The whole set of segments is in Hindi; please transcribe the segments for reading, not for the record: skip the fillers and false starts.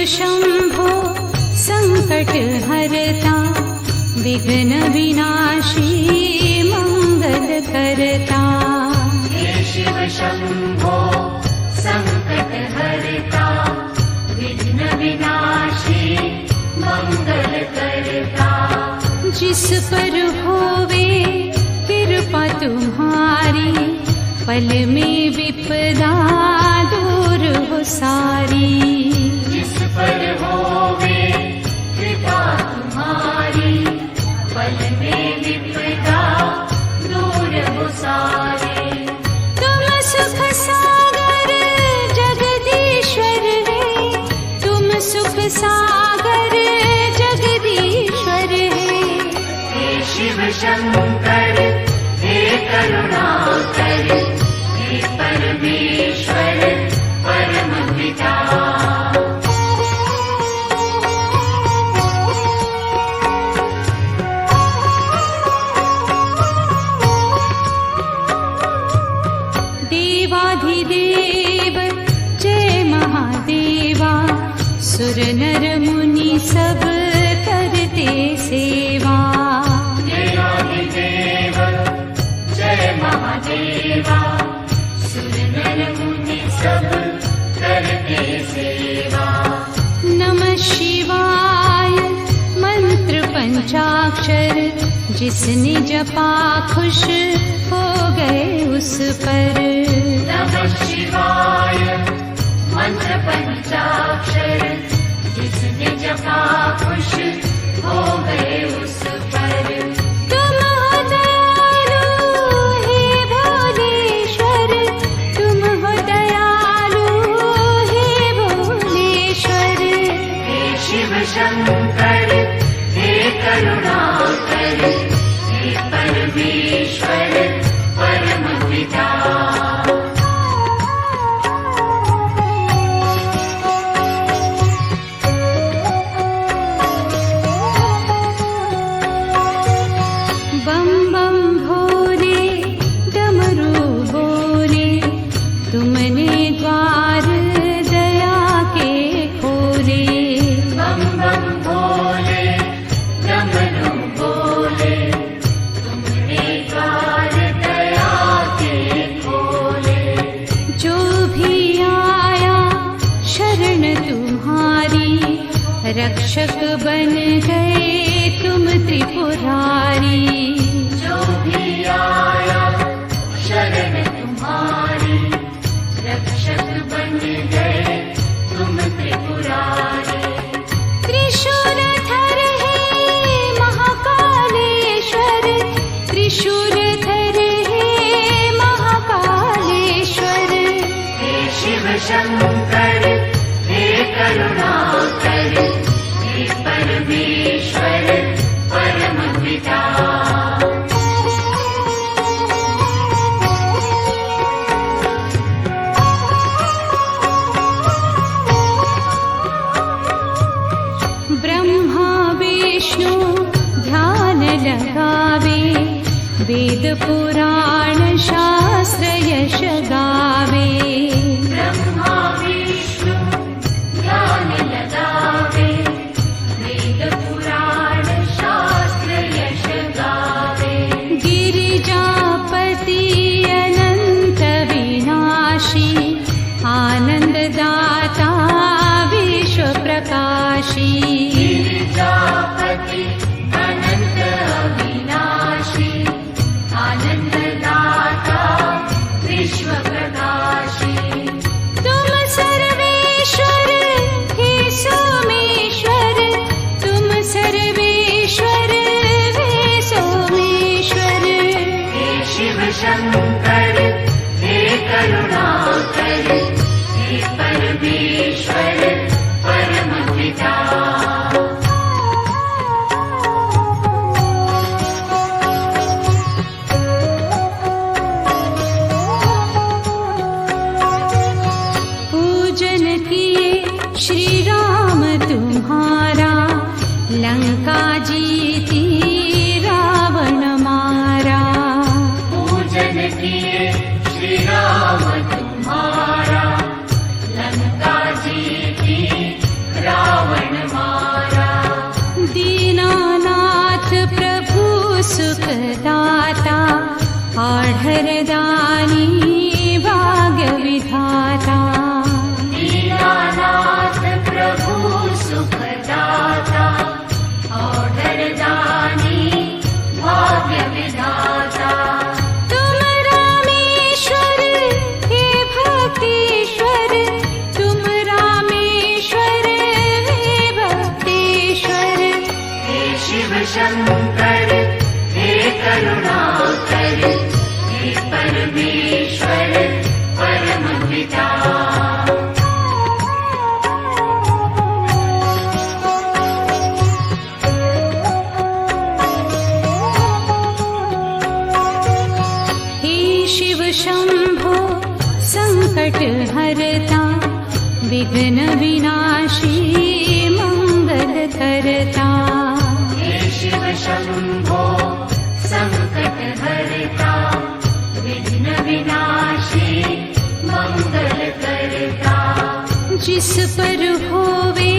शंभो संकट हरता, विघ्न विनाशी मंगल करता। हे शिव शंभो संकट हरता, विघ्न विनाशी मंगल करता। जिस पर होवे कृपा तुम्हारी, पल में विपदा दूर हो सारी। जिस पर होवे कृपा तुम्हारी, पल में विपदा दूर हो सारी। तुम सुख सागर जगदीश्वर है, तुम सुख सागर जगदीश्वर है। हे शिव शंकर हे करुणाकर, हे परमेश्वर परम पिता। देवाधिदेव जय महादेवा, सुर नर मुनि सब करते सेवा। देवाधिदेव जय महादेवा, सुर नर मुनि सब करते सेवा। नमः शिवाय मंत्र पंचाक्षर, जिसने जपा खुश हो गए उस पर। नमः शिवाय मंत्र पंचाक्षर, जिसने जपा खुश हो गए उस पर। तुम हो दयालु हे भोलेश्वर, तुम हो दयालु हे भोलेश्वर। हे शिव शंकर हे करुणाकर, हे परमेश्वर परम पिता। बम बम भोले डमरू बोले, तुमने द्वार दया के खोले। बम बम भोले डमरू बोले, तुमने द्वार दया के खोले। जो भी आया शरण तुम्हारी, रक्षक बन गए तुम त्रिपुरारी। जो भी आया शरण तुम्हारी, रक्षक बन गए तुम त्रिपुरारी। त्रिशूलधर है महाकालेश्वर, त्रिशूलधर है महाकालेश्वर। हे शिव शंकर हे करुणाकर, हे परमेश्वर परम पिता। ब्रह्मा विष्णु ध्यान लगावे, वेद पुराण शास्त्र यश गावे। ब्रह्मा विष्णु ध्यान लगावे, वेद पुराण शास्त्र यश गावे। गिरिजापति अनंत विनाशी, आनंददाता विश्व प्रकाशी। गिरिजापति अनंत अविनाशी, आनंददाता विश्व प्रकाशी। तुम सर्वेश्वर हे सोमेश्वर, तुम सर्वेश्वर हे सोमेश्वर। हे शिव शंकर हे करुणाकर, हे परमेश्वर परम पिता। पूजन किए श्री राम तुम्हारा, लंका जीती रावण मारा। पूजन किए श्री राम तुम्हारा, लंका जीती रावण संकट हरता विघ्न विनाशी मंगल करता हे शिव शंभो संकट हरता विघ्न विनाशी मंगल करता जिस पर होवे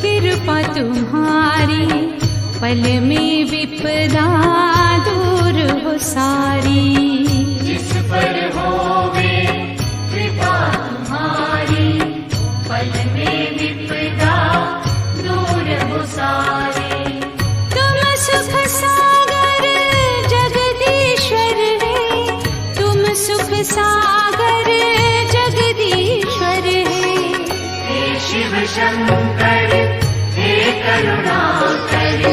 कृपा तुम्हारी पल में विपदा दूर हो सारी जिस पर होवे कृपा तुम्हारी पल में विपदा दूर हो सारी तुम सुख सागर जगदीश्वर है तुम सुख सागर जगदीश्वर है हे शिव शंकर हे करुणाकर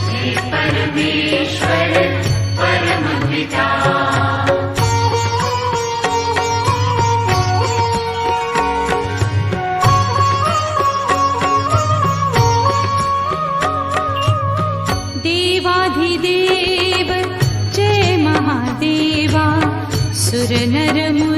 हे परमेश्वर परम पिता देवाधिदेव जय महादेवा सुर नर मुनि